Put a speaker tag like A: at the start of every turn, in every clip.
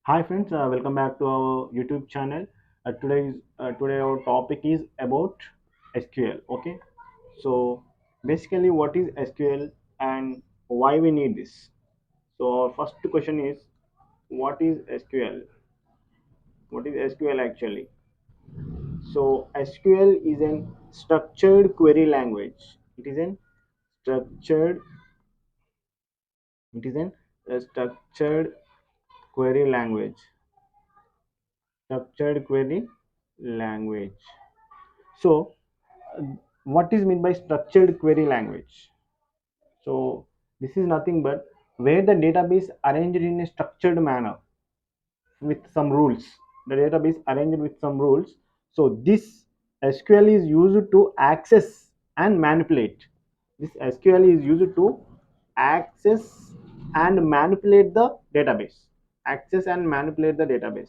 A: Hi friends, welcome back to our YouTube channel. Today our topic is about SQL. Okay, so basically, what is SQL and why we need this? So our first question is, what is SQL? What is SQL actually? So SQL is an structured query language. Structured. It is an a structured query language. Structured query language. So what is meant by structured query language? So this is nothing but where the database arranged in a structured manner with some rules. The database arranged with some rules. So this SQL is used to access and manipulate. This SQL is used to access and manipulate the database. Access and manipulate the database.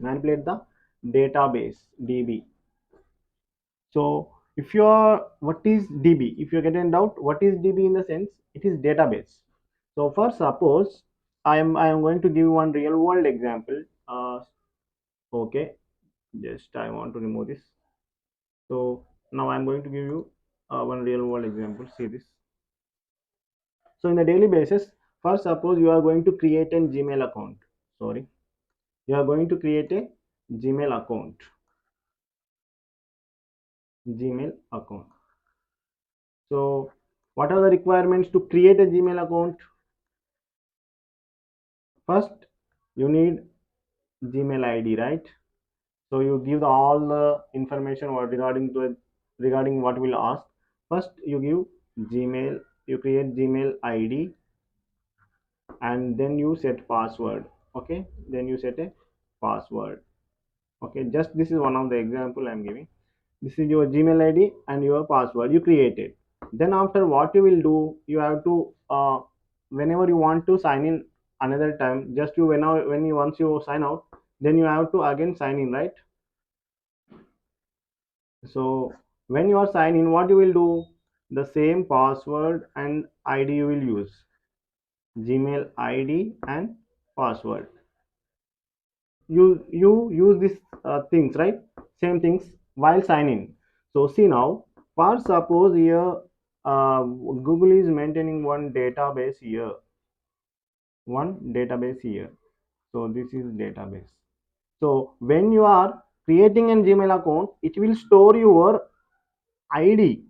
A: Manipulate the database DB. So if you are, what is DB? If you're getting doubt, what is DB in the sense? It is database. So for suppose I am going to give one real world example. Okay, just I want to remove this. So now I'm going to give you one real world example. See this. So in the daily basis, first suppose you are going to create a Gmail account. Sorry, you are going to create a Gmail account. Gmail account. So what are the requirements to create a Gmail account? First, you need Gmail ID, right? So you give all the information regarding what will ask. First, you give Gmail, you create Gmail ID, and then you set password. Okay, then you set a password. Okay, just this is one of the example I'm giving. This is your Gmail ID and your password you created. Then after, what you will do, you have to whenever you want to sign in another time, just you when you once you sign out, then you have to again sign in, right? So when you are sign in, what you will do, the same password and ID you will use. Gmail ID and password, you use these things, right? Same things while signing. So see now, for suppose here, Google is maintaining one database here. So this is database. So when you are creating an Gmail account, it will store your ID,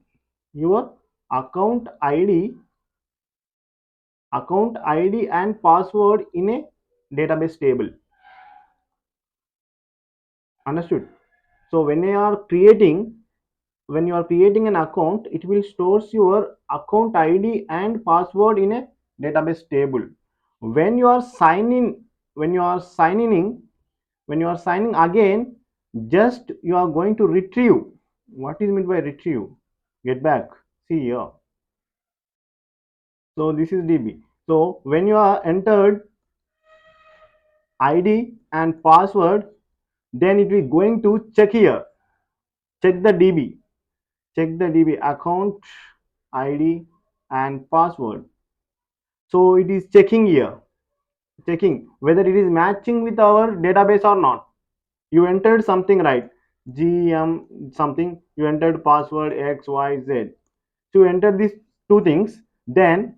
A: your account id and password in a database table. Understood? So when you are creating an account, it will stores your account ID and password in a database table. When you are signing when you are signing in when you are signing again, just you are going to retrieve. What is meant by retrieve? Get back. See here. So this is DB. So when you are entered ID and password, then it will going to check here. Check the DB. Check the DB account ID and password. So it is checking here, checking whether it is matching with our database or not. You entered something, right? GM something. You entered password XYZ. So you enter these two things. Then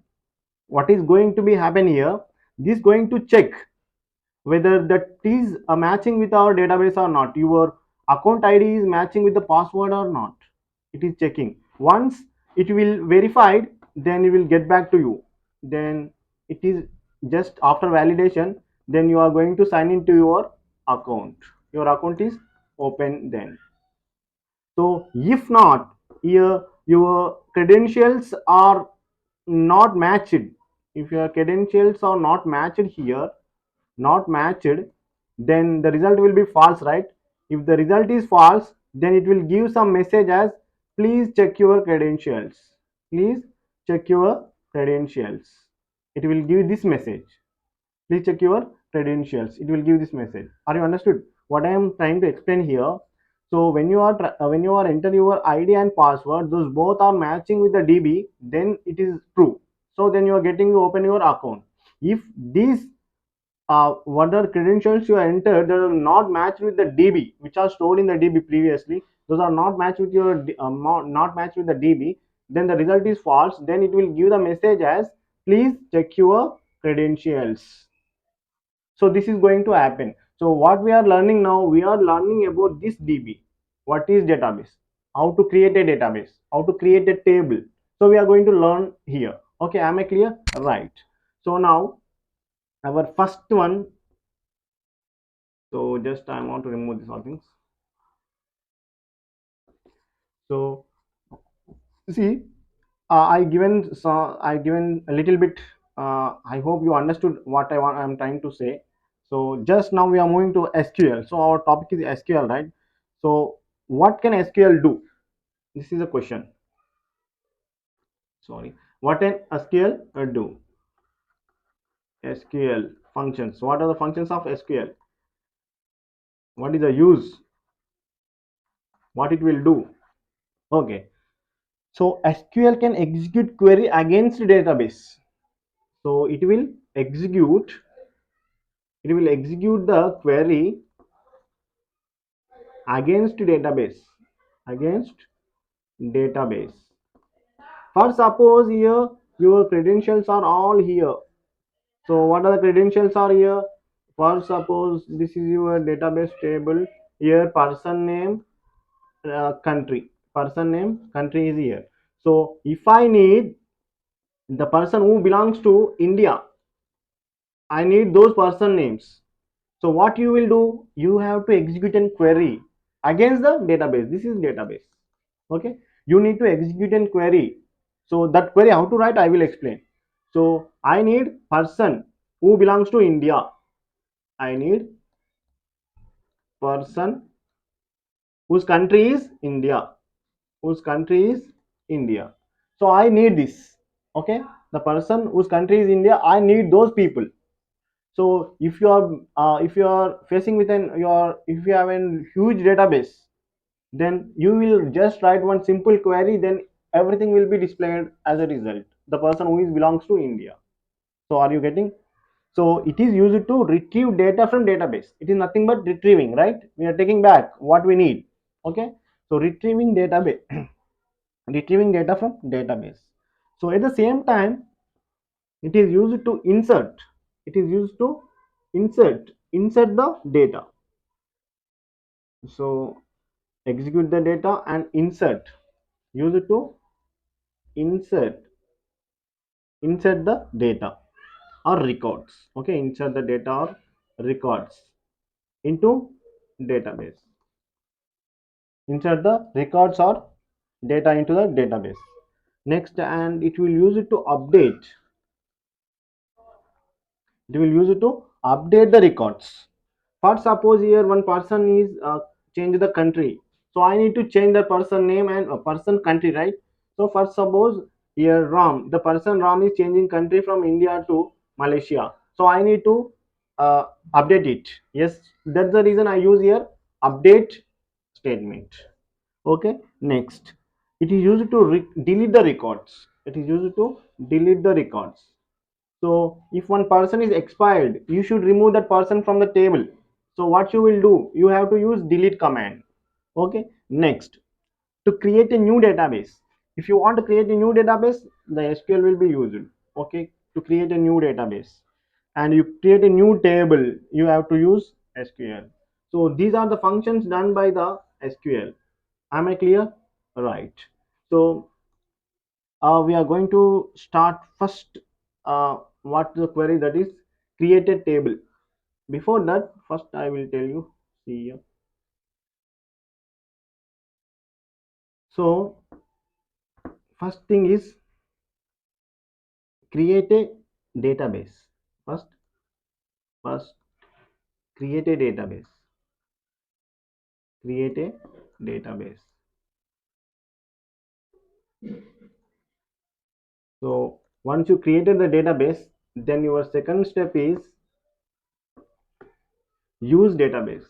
A: what is going to be happen here? This going to check whether that is matching with our database or not. Your account ID is matching with the password or not. It is checking. Once it will verified, then it will get back to you. Then it is just after validation, then you are going to sign into your account. Your account is open then. So if not, your credentials are not matched. If your credentials are not matched here, not matched, then the result will be false, right? If the result is false, then it will give some message as, please check your credentials. Please check your credentials. It will give this message. Please check your credentials. It will give this message. Are you understood what I am trying to explain here? So when you are enter your ID and password, those both are matching with the DB, then it is true. So then you are getting to open your account. If these whatever credentials you entered that are not matched with the DB which are stored in the DB previously, those are not matched with your not matched with the DB, then the result is false. Then it will give the message as please check your credentials. So this is going to happen. So what we are learning now, we are learning about this DB. What is database? How to create a database? How to create a table? So we are going to learn here. Okay, am I clear? Right. So now our first one. So just I want to remove these all things. So see, I given a little bit. I hope you understood what I'm trying to say. So just now we are moving to SQL. So our topic is SQL, right? So what can SQL do? This is a question. Sorry, what can SQL do? SQL functions. What are the functions of SQL? What is the use? What it will do? Okay. So SQL can execute query against database. So it will execute the query against database. For suppose here your credentials are all here. So what are the credentials are here? For suppose this is your database table. Here person name, country is here. So if I need the person who belongs to India, I need those person names. So what you will do? You have to execute a query against the database. This is database. Okay. You need to execute a query. So that query how to write I will explain. So I need person who belongs to India. I need person whose country is India. Whose country is India. So I need this. Okay. The person whose country is India. I need those people. So if you are facing with an your if you have a huge database, then you will just write one simple query, then everything will be displayed as a result, the person who is belongs to India. So are you getting? So it is used to retrieve data from database. It is nothing but retrieving, right? We are taking back what we need. Okay. So retrieving database retrieving data from database. So at the same time, it is used to insert the data. So execute the data and use it to insert insert the data or records. Okay, insert the data or records into database. Insert the records or data into the database. Next, and it will use it to update the records. For suppose here one person is change the country, so I need to change the person name and person country, right? So for suppose here Ram, the person Ram is changing country from India to Malaysia, so I need to uh, update it. Yes, that's the reason I use here update statement. Okay. Next, it is used to delete the records. So if one person is expired, you should remove that person from the table. So what you will do? You have to use delete command. Okay. Next, to create a new database. If you want to create a new database, the SQL will be used. Okay. To create a new database and you create a new table, you have to use SQL. So these are the functions done by the SQL. Am I clear? Right. So we are going to start first what the query, that is created table. Before that, first I will tell you. See here. So first thing is create a database. First create a database. Create a database. So once you created the database, then your second step is use database.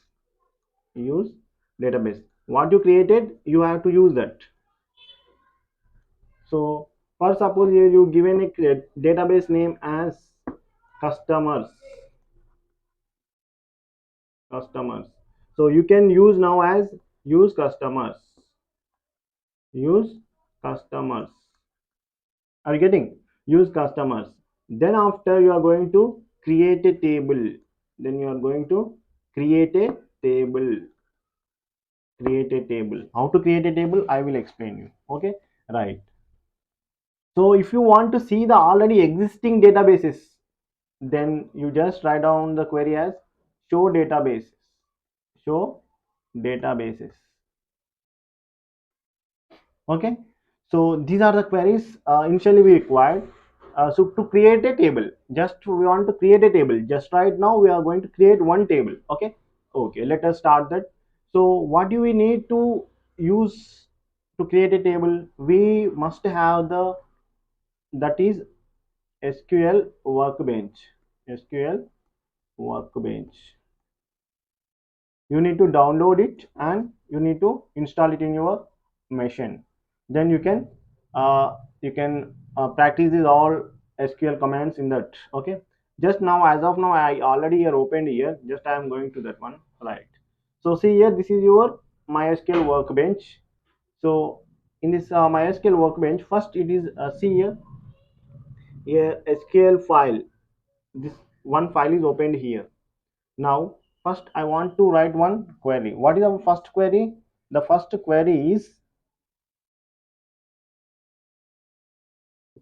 A: Use database. What you created, you have to use that. So for suppose here you given a database name as customers. customers. So you can use now as use customers, use customers. Are you getting? Use customers. Then after you are going to create a table. Then you are going to create a table. Create a table. How to create a table? I will explain you. Okay, right. So if you want to see the already existing databases, then you just write down the query as show databases. Show databases. Okay, so these are the queries initially we required. So to create a table, just we want to create a table. Just right now we are going to create one table. Okay, okay, let us start that. So what do we need to use to create a table? We must have the, that is SQL workbench. SQL workbench. You need to download it and you need to install it in your machine. Then you can practice these all SQL commands in that. Okay, just now, as of now, I already here opened here, just I am going to that one, right? So see here, this is your MySQL workbench. So in this MySQL workbench, first it is see here, here SQL file. This one file is opened here. Now, first I want to write one query. What is our first query? The first query is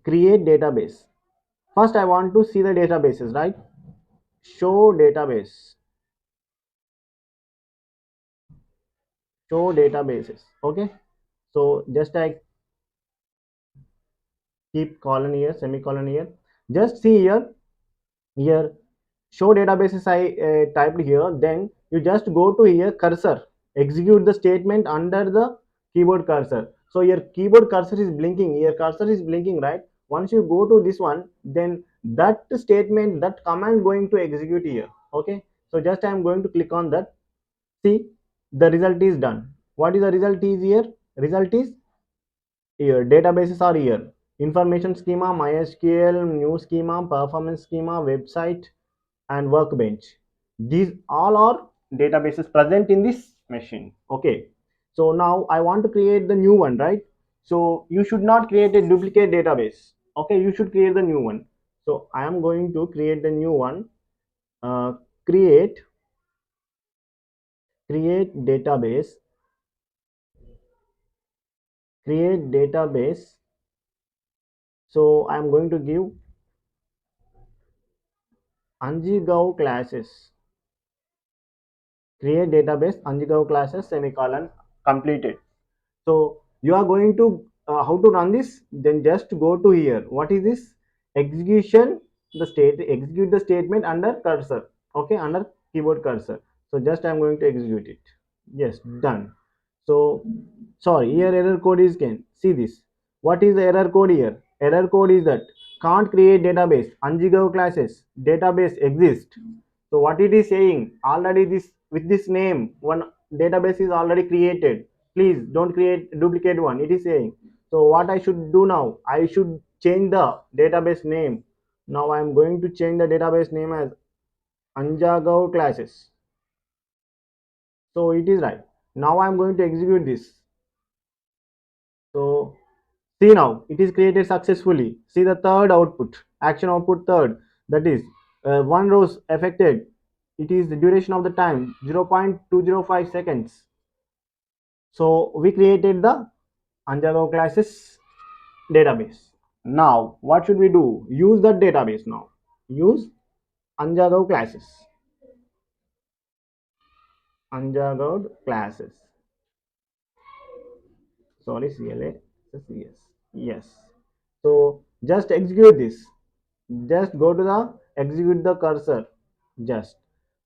A: create database. First I want to see the databases, right? Show database. Show databases. Okay. So just I keep colon here, semicolon here. Just see here, here show databases I typed here. Then you just go to here cursor, execute the statement under the keyboard cursor. So your keyboard cursor is blinking, your cursor is blinking, right? Once you go to this one, then that statement, that command going to execute here. Okay, so just I am going to click on that. See, the result is done. What is the result is here? Result is here, databases are here: information schema, MySQL, new schema, performance schema, website, and workbench. These all are databases present in this machine. Okay, so now I want to create the new one, right? So you should not create a duplicate database. Okay, you should create the new one. So I am going to create the new one. uh, create create database. Create database. So I am going to give Anjigao classes. Create database Anjigao classes, semicolon, completed. So you are going to how to run this? Then just go to here. What is this? Execution, the state, execute the statement under cursor. Okay, under keyboard cursor. So just I am going to execute it. Yes, done. So sorry, here error code is, can see this. What is the error code here? Error code is that can't create database Anjigao classes, database exists. So what it is saying, already this with this name one database is already created, please don't create duplicate one, it is saying. So what I should do now? I should change the database name. Now I am going to change the database name as Anjagao classes. So it is right. Now I am going to execute this. So see, now it is created successfully. See the third output, action output third, that is one rows affected. It is the duration of the time 0.205 seconds. So we created the Anjagao classes database. Now what should we do? Use that database now. Use Anjagao classes. Anjagao classes. Sorry, CLA. Yes. Yes. So just execute this. Just go to the execute the cursor. Just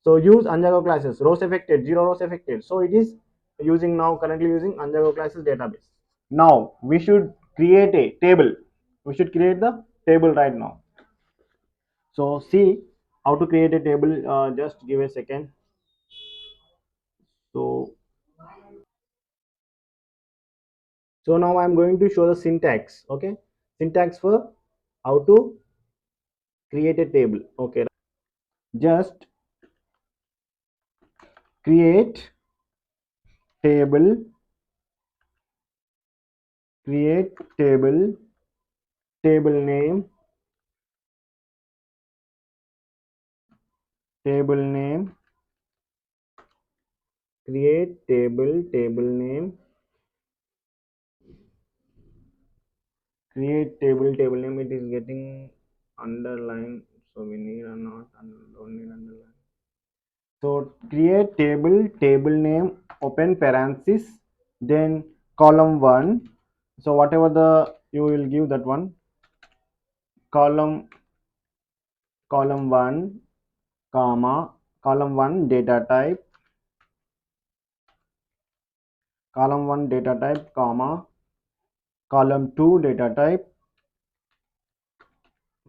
A: so use Anjagao classes. Rows affected, zero rows affected. So it is using now, currently using Anjagao classes database. Now we should create a table. We should create the table right now. So see how to create a table. Just give a second. So now I'm going to show the syntax. Okay, syntax for how to create a table. Okay, just create table, create table, table name, table name, create table, table name, create table, table name. It is getting underline, so we need a not, don't need underline. So create table, table name, open parenthesis, then column one. So whatever the you will give that one, column, column one, comma, column one data type, column one data type, comma, column two data type,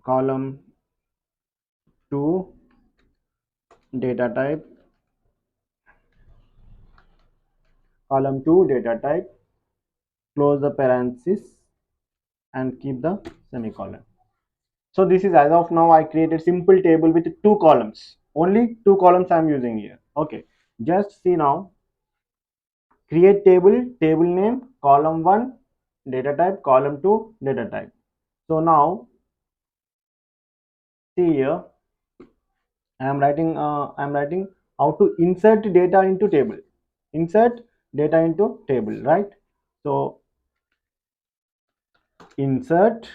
A: column two data type, column two data type, close the parenthesis and keep the semicolon. So this is, as of now I created simple table with two columns. Only two columns I am using here. Okay. Just see now. Create table, table name, column one, data type, column two, data type. So now see here. I am writing how to insert data into table. Insert data into table, right? So insert,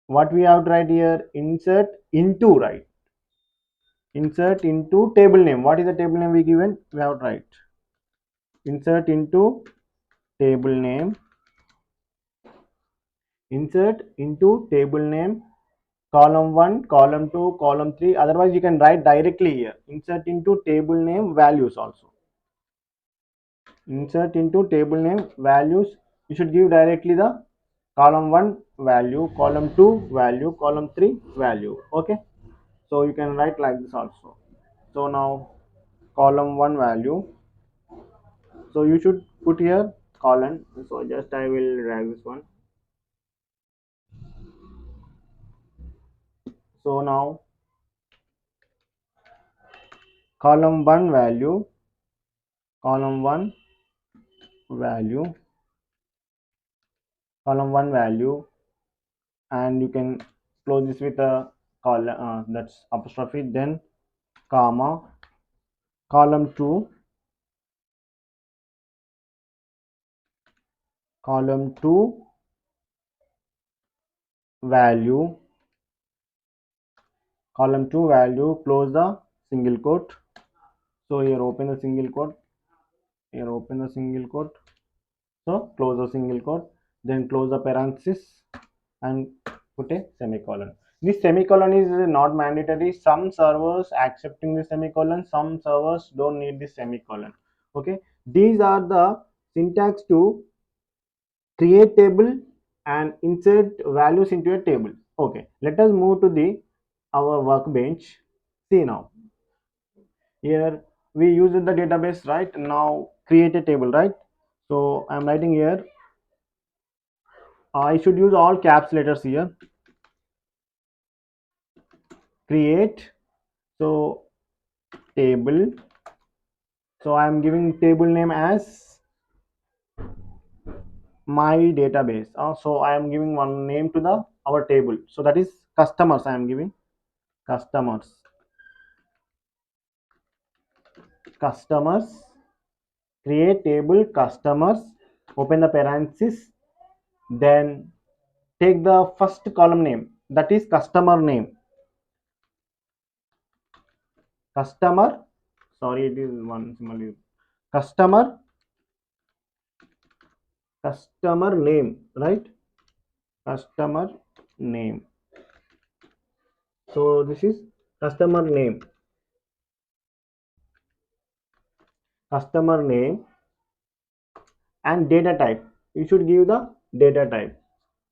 A: what we have to write here, insert into, right? Insert into table name. What is the table name we given? We have to write insert into table name, insert into table name, column 1, column 2, column 3. Otherwise you can write directly here, insert into table name values also. Insert into table name values, you should give directly the column 1 value, column 2 value, column 3 value. Okay, so you can write like this also. So now column 1 value, so you should put here colon. So just I will drag this one. So now column 1 value, column 1 value, column 1 value, and you can close this with a column, that's apostrophe, then comma, column 2, column 2 value, column 2 value, close the single quote. So here open the single quote, here open the single quote, so close the single quote, then close the parenthesis and put a semicolon. This semicolon is not mandatory. Some servers accepting the semicolon, some servers don't need this semicolon. Okay, these are the syntax to create table and insert values into a table. Okay, let us move to the our workbench. See now, here we use the database, right? Now create a table, right? So I'm writing here, I should use all caps letters here. Create, so table, so I'm giving table name as my database. So I am giving one name to the our table, so that is customers. I am giving customers, customers, create table customers, open the parenthesis, then take the first column name, that is customer name, customer, sorry it is one symbol, customer, customer name, right? Customer name, so this is customer name, customer name, and data type, you should give the data type.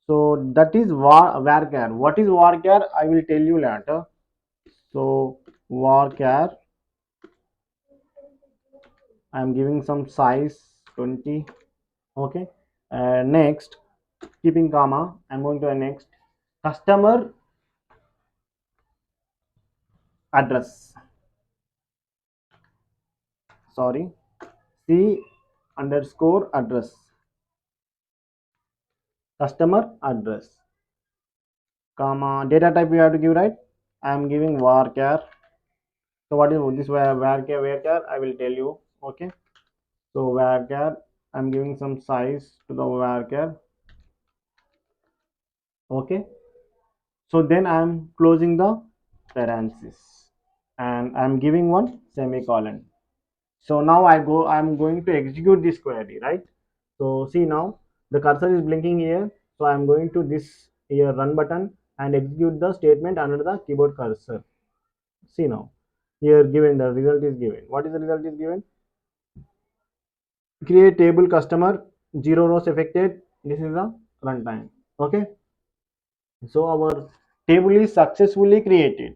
A: So that is varchar. What is varchar? I will tell you later. So varchar, I am giving some size 20. Okay, next, keeping comma, I'm going to the next, customer address, sorry, C underscore address, customer address, comma, data type we have to give, right? I am giving varchar. So what is this varchar? I will tell you. Okay. So varchar, I'm giving some size to the varchar. Okay. So then I'm closing the parenthesis and I'm giving one semicolon. So now I'm going to execute this query, right? So see now the cursor is blinking here. So I'm going to this here run button and execute the statement under the keyboard cursor. See now here given the result is given. What is the result is given? Create table customer, 0 rows affected. This is the runtime. Okay. So our table is successfully created.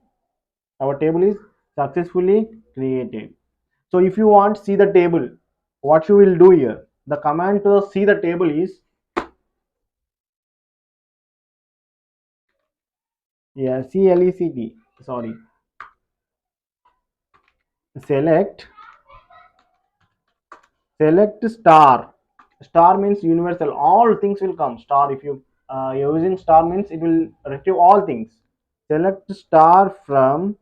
A: Our table is successfully created. So if you want to see the table, what you will do here, the command to see the table is, yeah, CLECT, sorry, select select star. Star means universal, all things will come. Star, if you you're using star means it will retrieve all things. Select star from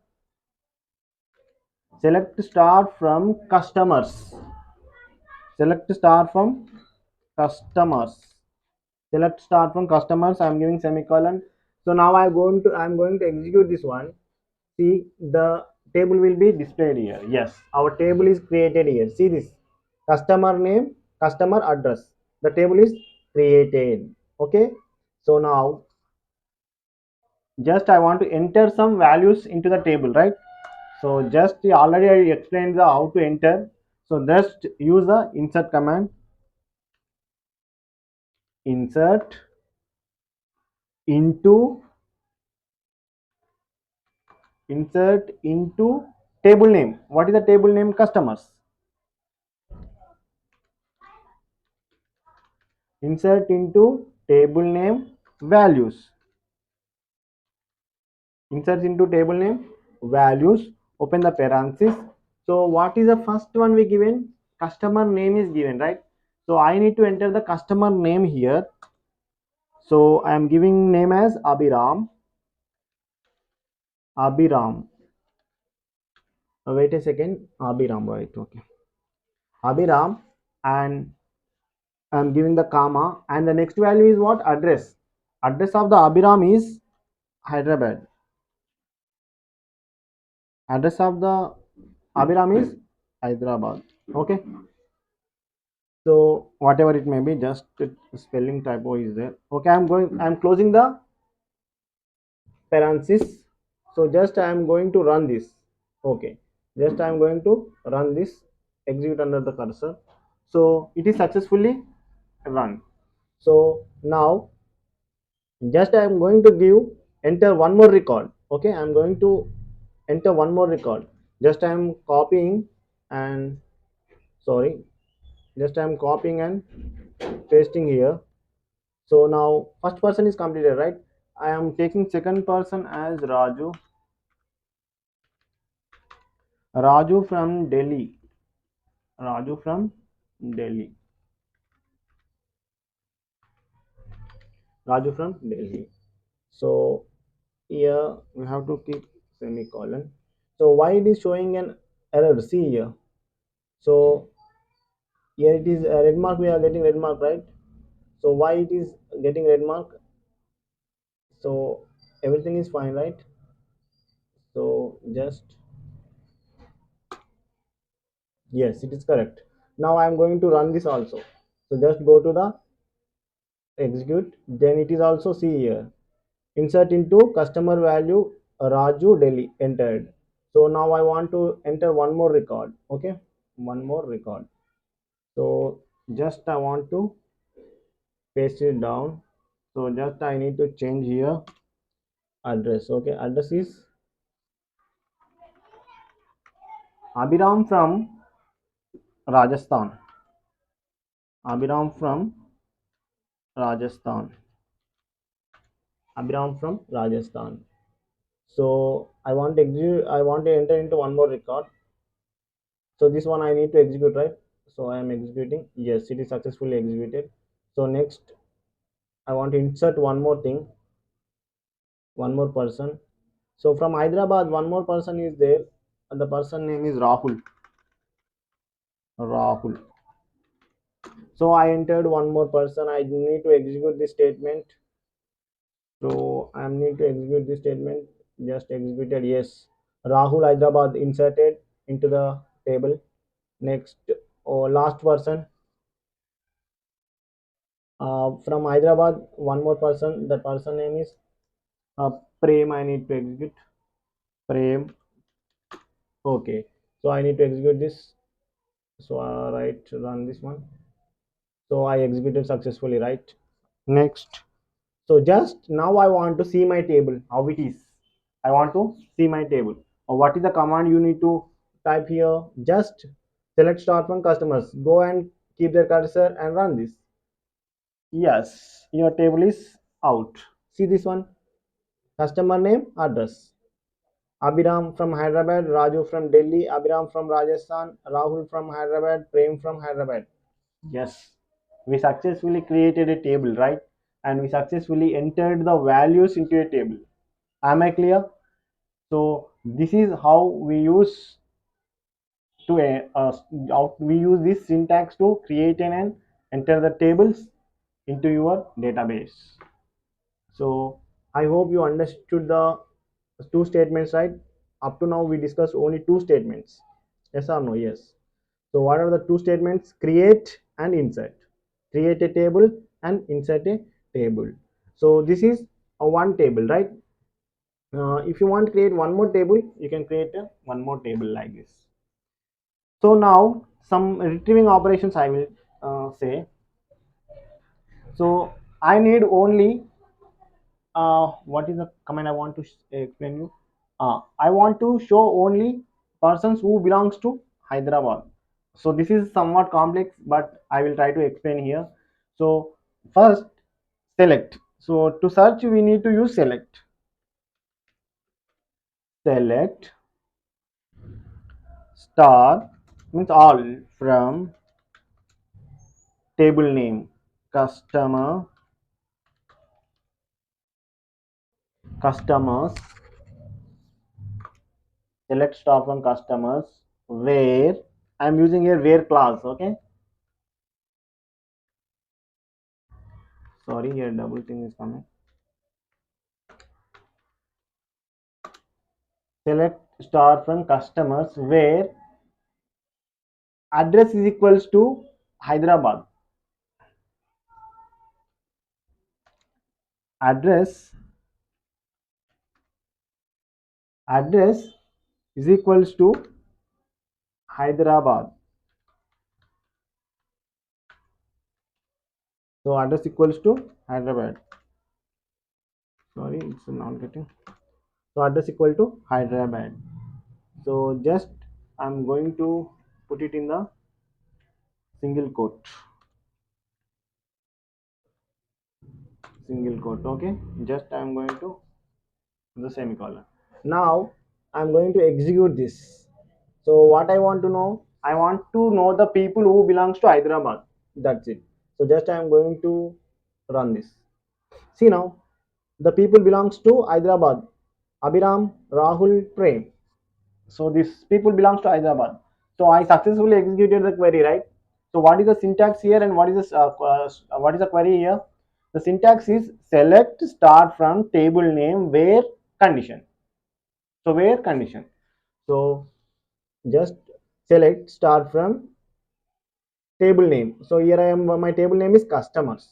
A: select star from customers. Select star from customers. Select star from customers. I'm giving semicolon. So now I'm going to execute this one. See the table will be displayed here. Yes, our table is created here. See this customer name, customer address. The table is created. Okay. So now just I want to enter some values into the table, right? So just already I explained the how to enter. So just use the insert command. Insert into insert into table name. What is the table name? Customers. Insert into table name values. Insert into table name values. Open the parenthesis. So what is the first one we given? Customer name is given, right? So I need to enter the customer name here. So I am giving name as Abhiram. Abhiram. Wait a second. Abhiram, right? Okay. Abhiram, and I'm giving the comma, and the next value is what? Address. Address of the Abhiram is Hyderabad. Address of the Abhiram is Hyderabad. Okay. So whatever it may be, just spelling typo is there. Okay, I'm closing the parenthesis. So just I am going to run this. Okay, just I am going to run this, execute under the cursor. So it is successfully run. So now just I am going to give enter one more record. Okay, I am going to enter one more record. Just I am copying and sorry, just I am copying and pasting here. So now first person is completed, right? I am taking second person as Raju from Delhi. Raju from Delhi. Raju from Delhi. So here we have to keep semicolon. So why it is showing an error? See here. So here it is a red mark. We are getting red mark, right? So why it is getting red mark? So everything is fine, right? So just yes, it is correct. Now I am going to run this also. So just go to the execute. Then it is also see here. Insert into customer value Raju Delhi entered. So now I want to enter one more record. Okay, one more record. So just I want to paste it down. So just I need to change here address. Okay, address is Abhiram from Rajasthan. Abhiram from Rajasthan. Abhiram from Rajasthan. So I want to enter into one more record. So this one I need to execute, right? So I am executing. Yes, it is successfully executed. So next I want to insert one more thing, one more person. So from Hyderabad, one more person is there, and the person name is Rahul. Rahul. So I entered one more person. I need to execute this statement. So I need to execute this statement. Just executed. Yes, Rahul Hyderabad inserted into the table. Next, last person from Hyderabad. One more person. The person name is uh, Prem. I need to execute Prem. Okay. So I need to execute this. So right, run this one. So I executed successfully, right? Next. So just now I want to see my table, how it is. I want to see my table. What is the command you need to type here? Just select start from customers. Go and keep their cursor and run this. Yes, your table is out. See this one? Customer name, address. Abhiram from Hyderabad, Raju from Delhi, Abhiram from Rajasthan, Rahul from Hyderabad, Prem from Hyderabad. Yes, we successfully created a table, right? And we successfully entered the values into a table. Am I clear? So this is how we use to how we use this syntax to create and enter the tables into your database. So I hope you understood the two statements, right? Up to now we discussed only two statements. Yes or no? Yes. So what are the two statements? Create and insert. Create a table and insert a table. So this is a one table, right? If you want to create one more table, you can create one more table like this. So now some retrieving operations I will say. So I need only what is the command I want to explain you. I want to show only persons who belongs to Hyderabad. So this is somewhat complex, but I will try to explain here. So first select. So to search we need to use select. Select star means all from table name customer customers. Select star from customers where I'm using here where class. Okay, sorry, here double thing is coming. Select star from customers where address is equals to Hyderabad. Address address is equals to Hyderabad. So address equals to Hyderabad. Sorry, it's not getting. So address equal to Hyderabad. So just I'm going to put it in the single quote. Single quote. Okay. Just I'm going to the semicolon. Now I'm going to execute this. So what I want to know, I want to know the people who belongs to Hyderabad. That's it. So just I'm going to run this. See now, the people belongs to Hyderabad. Abhiram, Rahul, Prem. So these people belongs to Hyderabad. So I successfully executed the query, right? So what is the syntax here and what is the query here? The syntax is select start from table name where condition. So where condition. So just select start from table name. So here I am, my table name is customers.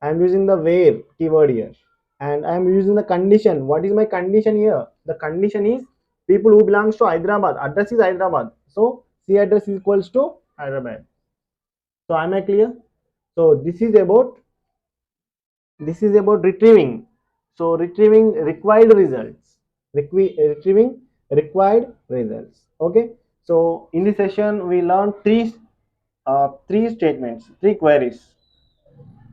A: I am using the where keyword here, and I am using the condition. What is my condition here? The condition is people who belongs to Hyderabad. Address is Hyderabad. So C address is equals to Hyderabad. So am I clear? So this is about retrieving. So retrieving required results. Retrieving required results. Okay. So in this session we learned three statements, three queries.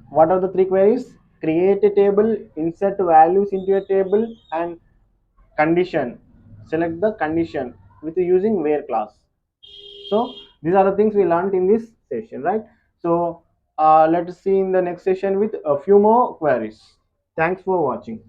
A: What are the three queries? Create a table, insert values into a table, and condition. Select the condition with using where class. So these are the things we learned in this session, right? So let's see in the next session with a few more queries. Thanks for watching.